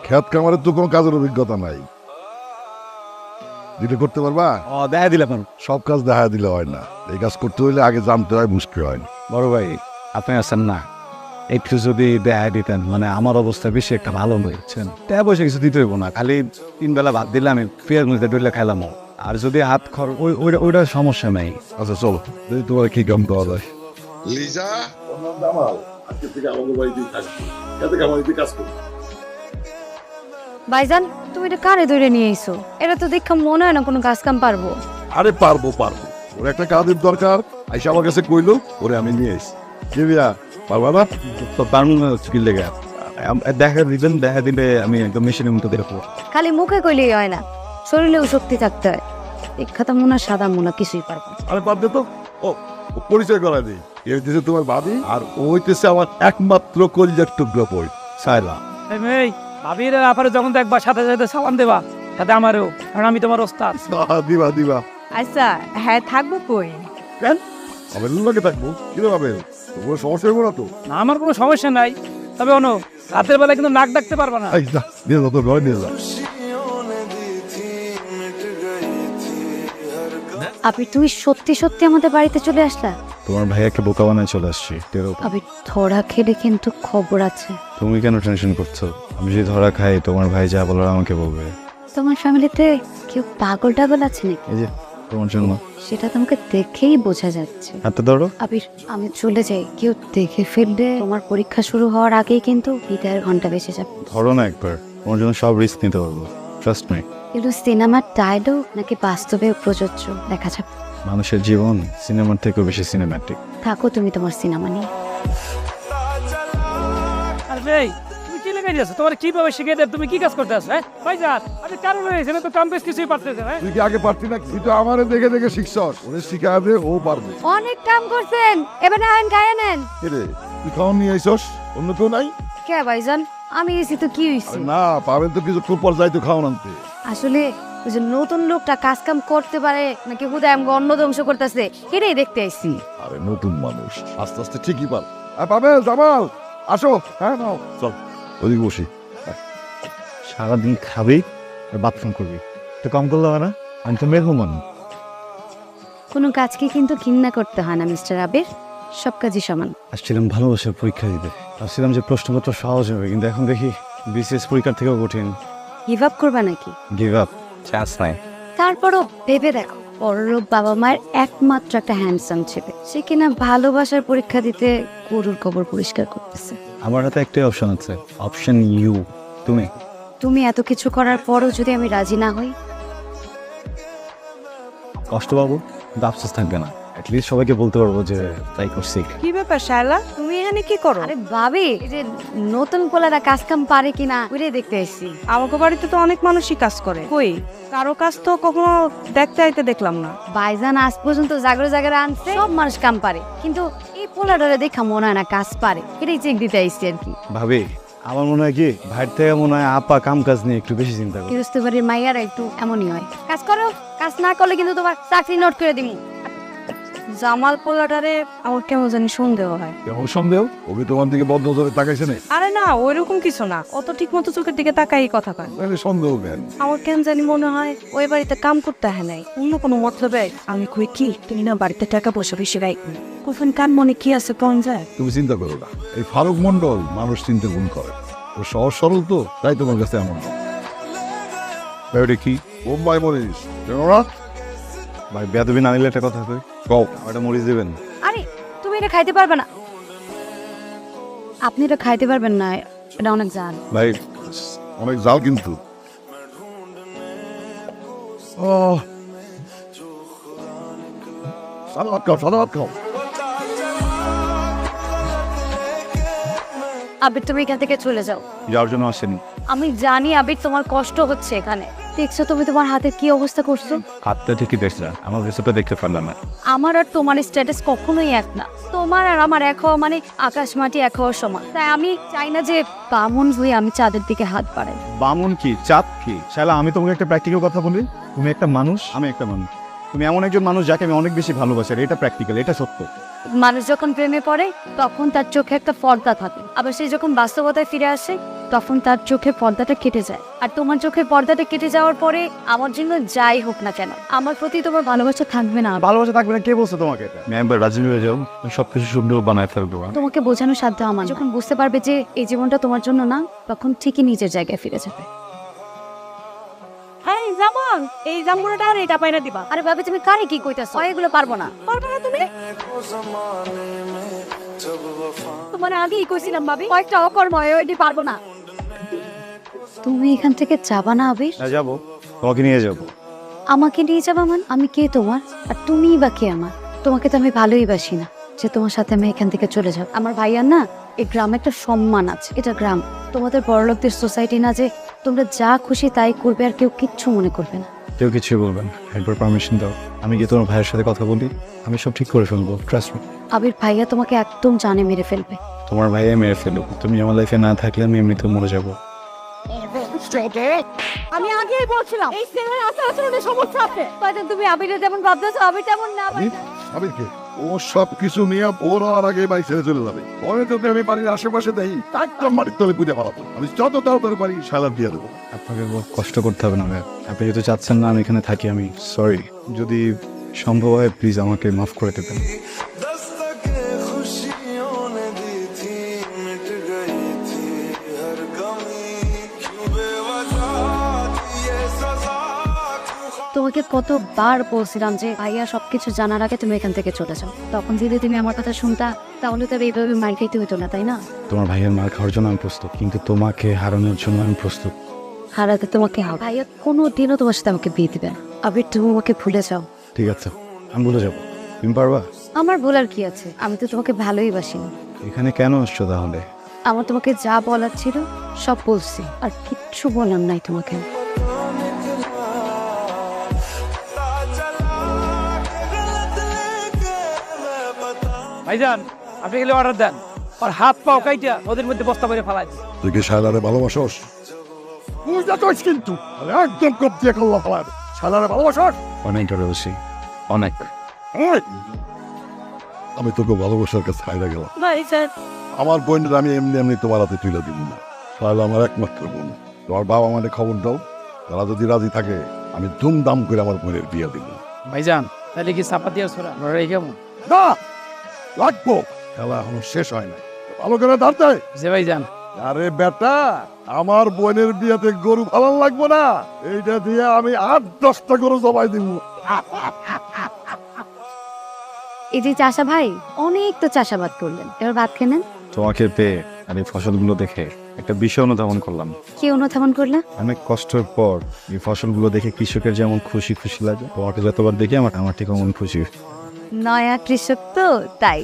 খেত কামারের তো কোনো কাজের অভিজ্ঞতা নাই, দিলে করতে পারবা? দেখা দিলে আপনার সব কাজ দেখা দিলে হয় না, এই কাজ করতে হইলে আগে জানতে হয়, বুঝতে হয়। বড় ভাই আপনি আছেন না, একটু যদি দেখা দিতেন, মানে আমার অবস্থা বেশি একটা ভালো হয়েছেন, টাকা পয়সা কিছু দিতে হইব না, খালি 3 বেলা ভাত দিলে আমি পেঁয়াজ মধ্যে ডলে খাইলাম। আর যদি হাত খরচ ওইটা সমস্যা নাই। আচ্ছা চলো দেখি তোমার কি কাম পাওয়া যায়। লিজা দামাল আজকে থেকে আমাদের বাড়িতেই থাকবে, যাতে আমাদের কাজ করবে। ভাইজান তুমি এটা কারে ধরে নিয়ে এসো? এটা তো দেখা মনে হয় না কোনো কাজ কাম পারবো। আরে পারবো পারবো, ওর একটা কাজের দরকার, আইসা আমার কাছে কইলো, ওরে আমি নিয়ে এসি। কি বিয়া পারবা না? তো বাংলা স্কিল লেগে দেখা দিবেন, দেখা দিলে আমি একদম মেশিনের মতো দেখবো। খালি মুখে কইলেই হয় না, শরীরেও শক্তি থাকতে হয়। একটা মোনা সাদা মোনা কিছুই পারবো না। আরে পারবে তো। ও ও পরিচয় করা দিই, এ হইতেছে তোমার ভাবি, আর ও হইতেছে আমার একমাত্র কলিজার টুকরো বই সাইলা। ভাবির ব্যাপারে যখন দেখবা সাথে সাথে সালাম দেবা, সাথে আমারও, কারণ আমি তোমার ওস্তাদ। দিবা দিবা। আচ্ছা হ্যাঁ থাকবো কই? কেন আমি লোকে থাকবো, কি হবে? তোমার সমস্যা হইব না তো? না, আমার কোনো সমস্যা নাই, তবে অনু রাতের বেলা কিন্তু নাক ডাকতে পারবা না। এই যা নিয়ে যা, তোর ঘরে নিয়ে যা। আপনি তুমি সত্যি সত্যি আমাদের বাড়িতে চলে আসলা? তোমার ভাইয়াকে বোকা বানায় চলে আসছি। আপনি ধরা খেলে কিন্তু খবর আছে। তুমি কেন টেনশন করছো? আমি যদি ধরা খাই, তোমার ভাই যা বলার আমাকে বলবে। তোমার ফ্যামিলিতে কেউ পাগল টাগল আছে নাকি? এই যে তোমার জন্য। সেটা তোমাকে দেখেই বোঝা যাচ্ছে। হাতে ধরো। আবির আমি চলে যাই, কেউ দেখে ফেললে তোমার পরীক্ষা শুরু হওয়ার আগেই কিন্তু বিদায়ের ঘন্টা বেঁচে যাবে। ধরো না একবার, তোমার জন্য সব রিস্ক নিতে পারবো, ট্রাস্ট মি। এগুলো সিনেমার ডায়লগ নাকি বাস্তবে প্রযোজ্য দেখা যাবে। মানুষের জীবন সিনেমার থেকেও বেশি সিনেম্যাটিক। থাকো তুমি তোমার সিনেমা নিয়ে। আর ভাই তুমি কি লেগে যাচ্ছ? তোমার কিভাবে শিখে দেব? তুমি কি কাজ করতে আসো? হ্যাঁ ভাইজান আমি কারণ হয়েছে না তো, কাম বেশ কিছুই পারতেছে। হ্যাঁ তুই কি আগে পারতি না? তুই তো আমারে দেখে দেখে শিখছস, ওরে শিখায় দে, ও পারবে। অনেক কাম করছেন, এবার আইন গায়ে নেন। রে তুই খাওয়ান নিয়ে আইসস, অন্য কেউ নাই? কে ভাইজান আমি এসি তো কি হইছে? আরে না পাবেন তো, কিছু পর যাই তো খাওয়ান আনতে। আসলে ওই যে নতুন লোকটা কাজ কাম করতে পারে নাকি হুদায় আমাকে অন্ন ধ্বংস করতেছে, এটাই দেখতে আইছি। আরে নতুন মানুষ আস্তে আস্তে ঠিকই পার। পাবে জামাল আসো, হ্যাঁ নাও চল ওদিকে বসি। সারাদিন খাবি আর বাথরুম করবি, তো কম করলে হয় না? আমি তো মেহমান। কোনো কাজকে কিন্তু ঘৃণা করতে হয় না মিস্টার আবির, সব কাজই সমান। আসছিলাম ভালোবাসার পরীক্ষা দিতে, ভাবছিলাম যে প্রশ্নপত্র সহজ হবে, কিন্তু এখন দেখি বিসিএস পরীক্ষার থেকেও কঠিন। গিভ আপ করবা নাকি? গিভ আপ চান্স নাই। তারপরও ভেবে দেখো, বড়লোক বাবা মায়ের একমাত্র একটা হ্যান্ডসাম ছেলে, সে কিনা ভালোবাসার পরীক্ষা দিতে গরুর কবর পরিষ্কার করতেছে। আমার হাতে একটাই অপশন আছে, অপশন ইউ, তুমি। তুমি এত কিছু করার পরও যদি আমি রাজি না হই? কষ্ট পাবো কিন্তু আফসোস থাকবে না, অ্যাটলিস্ট সবাইকে বলতে পারবো যে তাই করছি। কি ব্যাপার শায়লা, তুমি এখানে কি করো? আরে ভাবি, এই যে নতুন পোলারা কাজ কাম পারে কিনা ওইটাই দেখতে আসছি। আমাকে বাড়িতে তো অনেক মানুষই কাজ করে, কই কারো কাজ তো কখনো দেখতে আইতে দেখলাম না। ভাইজান আজ পর্যন্ত জাগরে জাগরে আনছে, সব মানুষ কাম পারে, কিন্তু এই পোলাটারে দেখা মনে হয় না কাজ পারে, এটাই চেক দিতে আইছি আর কি। ভাবি আমার মনে হয় কি, ভাইয়ের থেকে মনে হয় আপা কাম কাজ নিয়ে একটু বেশি চিন্তা করে। গৃহস্থ বাড়ির মাইয়ারা একটু এমনই হয়। কাজ করো, কাজ না করলে কিন্তু তোমার চাকরি নোট করে দিবি। জামাল পোলাটারে আমার কেমন জানি সন্দেহ হয়। কেমন সন্দেহ? ওকে তোমার দিকে বদ্ধ ধরে তাকাইছে না? আরে না ওইরকম কিছু না, অত ঠিক মতো চোখের দিকে তাকাই কথা কয়। তাহলে সন্দেহ কেন? আমার কেন জানি মনে হয় ওই বাড়িতে কাম করতে হয় নাই, অন্য কোনো মতলবে। আমি কই কি তুমি না বাড়িতে টাকা পয়সা বেশি রাখ, কখন কার মনে কি আছে কোন যায়। তুমি চিন্তা করো না, এই ফারুক মন্ডল মানুষ চিনতে গুণ করে, ও সহজ সরল তো, তাই তোমার কাছে এমন। ভাই কি বোম্বাই মরিস জানো না? ভাই বেয়াদবি না নিলে একটা কথা কই, কও। একটা মরিচ দেবেন? আরে তুমি এটা খাইতে পারবে না, আপনি এটা খাইতে পারবেন না, এটা অনেক জাল। ভাই অনেক জাল কিন্তু। সাদা ভাত খাও, সাদা ভাত খাও। আবির তুমি এখান থেকে চলে যাও। যাওয়ার জন্য আসেনি। আমি জানি আবির তোমার কষ্ট হচ্ছে এখানে, দেখছো তুমি তোমার হাতের কি অবস্থা করছো। হাতটা ঠিকই দেখছে, আমার রেসিপিটা দেখতে পারলাম না। আমার আর তোমার স্ট্যাটাস কখনোই এক না, তোমার আর আমার এক হওয়া মানে আকাশ মাটি এক হওয়ার সমান। তাই আমি চাই না যে বামন হয়ে আমি চাঁদের দিকে হাত বাড়াই। বামুন কি চাঁদ কি? শালা আমি তোমাকে একটা প্র্যাকটিক্যাল কথা বলি, তুমি একটা মানুষ, আমি একটা মানুষ, তুমি এমন একজন মানুষ যাকে আমি অনেক বেশি ভালোবাসি, আর এটা প্র্যাকটিক্যাল, এটা সত্য। মানুষ যখন প্রেমে পড়ে তখন তার চোখে একটা পর্দা থাকে, আবার সে যখন বাস্তবতায় ফিরে আসে তখন তার চোখের পর্দাটা কেটে যায়। আর তোমার চোখের পর্দাটা কেটে যাওয়ার পরে আমার জন্য যাই হোক না কেন, আমার প্রতি তোমার ভালোবাসা থাকবে না। ভালোবাসা থাকবে না কে বলছো তোমাকে? আমি একবার রাজি হয়ে যাও, সবকিছু সুন্দর বানায় ফেলবো। তোমাকে বোঝানোর সাধ্য আমার নাই। যখন বুঝতে পারবে যে এই জীবনটা তোমার জন্য না, তখন ঠিকই নিজের জায়গায় ফিরে যাবে। হ্যাঁ জামান, এই জামগুলোটা আর এটা পাইনা দিবা। আরে ভাবে তুমি কারে কি কইতাছো? এগুলো পারবো না। পারবে না তুমি? তোমার আগেই কইছিলাম ভাবি, কয়েকটা অকর্ম এটি পারবো না। তুমি এখান থেকে যাবা না আবির? না যাবো, তোমাকে নিয়ে যাবো। আমাকে নিয়ে যাবা মানে? আমি কে তোমার? আর তুমিই বা কে আমার? তোমাকে তো আমি ভালোই বাসি না যে তোমার সাথে আমি এখান থেকে চলে যাব। আমার ভাইয়ার না এই গ্রামে একটা সম্মান আছে, এটা গ্রাম, তোমাদের বড়লোকদের সোসাইটি না যে তোমরা যা খুশি তাই করবে আর কেউ কিচ্ছু মনে করবে না। কেউ কিছু বলবেন, একবার পারমিশন দাও, আমি গিয়ে তোমার ভাইয়ের সাথে কথা বলি, আমি সব ঠিক করে ফেলবো, ট্রাস্ট মি। আবির ভাইয়া তোমাকে একদম জানে মেরে ফেলবে। তোমার ভাইয়া মেরে ফেলুক, তুমি আমার লাইফে না থাকলে আমি এমনিতে মরে যাবো। আমি আগেই বলছিলাম এই ছেলের আচরণে সমস্যা আছে। হয়তো তুমি আবিরের যেমন ভাবতেছো আবির তেমন না। আমি কি ও সব কিছু নিয়ে ওর আর আগে বাড়ি ছেড়ে চলে যাবে। পরে যদি আমি বাড়ির আশেপাশে দেই একদম বাড়ির তলে পুজো পালাবো। আমি যত তাড়াতাড়ি পারি সালাদ দিয়ে দেবো। আপনাকে কষ্ট করতে হবে না ভাইয়া, আপনি যেহেতু চাচ্ছেন না আমি এখানে থাকি, আমি সরি। যদি সম্ভব হয় প্লিজ আমাকে মাফ করে দেবেন। তোমাকে কতবার বলছিলাম যে ভাইয়া সবকিছু জানার আগে তুমি এখান থেকে চলে যাও। তখন যদি তুমি আমার কথা শুনতা তাহলে তো এইভাবে মার খাইতে হইতো না, তাই না? তোমার ভাইয়ের মার খাওয়ার জন্য আমি প্রস্তুত, কিন্তু তোমাকে হারানোর জন্য আমি প্রস্তুত। হারাতে তোমাকে হবে। ভাইয়া কোনো দিনও তোমার সাথে আমাকে বিয়ে দিবে না। আবির তুমি আমাকে ভুলে যাও। ঠিক আছে, আমি ভুলে যাবো, তুমি পারবা? আমার ভুলার কি আছে? আমি তো তোমাকে ভালোই বাসি না। এখানে কেন আসছো তাহলে? আমার তোমাকে যা বলার ছিল সব বলছি, আর কিচ্ছু বললাম নাই তোমাকে। ভাইজান, আপনি গেলে অর্ডার দেন, আর হাত পাও কাইটা ওদের মধ্যে বস্তা করে ফেলাই দিন। তুই কি শালারে ভালোবাসোস? বুঝতে তোস কিন্তু একদম কপ দিয়ে করলা ফেলার। শালারে ভালোবাসোস? অনেক ভালোবাসি, অনেক। এই, আমি তোকে ভালোবাসার কাছে হাইরা গেলাম। ভাইজান, আমার বোনটা আমি এমনি এমনি তোমার হাতে তুলে দিব না। তাহলে আমার একমাত্র বোন। তোমার বাবা আমাদের খবর দাও, তারা যদি রাজি থাকে আমি ধুমধাম করে আমার বোনের বিয়ে দিব। ভাইজান, তাহলে কি চাপাতি আর ছোড়া আমরা রেখে যাবো? না লাগবো, খেলা এখনো শেষ হয় না। ভালো করে দাঁড়তে। যে ভাইজান, আরে বেটা, আমার বোনের বিয়েতে গরু ভালো লাগবো না? এইটা দিয়ে আমি 8-10টা গরু জবাই দিব। এই যে চাষা ভাই, অনেক তো চাষাবাদ করলেন, এবার ভাত খেয়ে নেন। তোমাকে পেয়ে আর এই ফসলগুলো দেখে একটা বিষয় অনুধাবন করলাম। কি অনুধাবন করলে? অনেক কষ্টের পর এই ফসলগুলো দেখে কৃষকের যেমন খুশি খুশি লাগে, তোমাকে যতবার দেখি আমার ঠিক অমন খুশি। নয়া কৃষক তো তাই।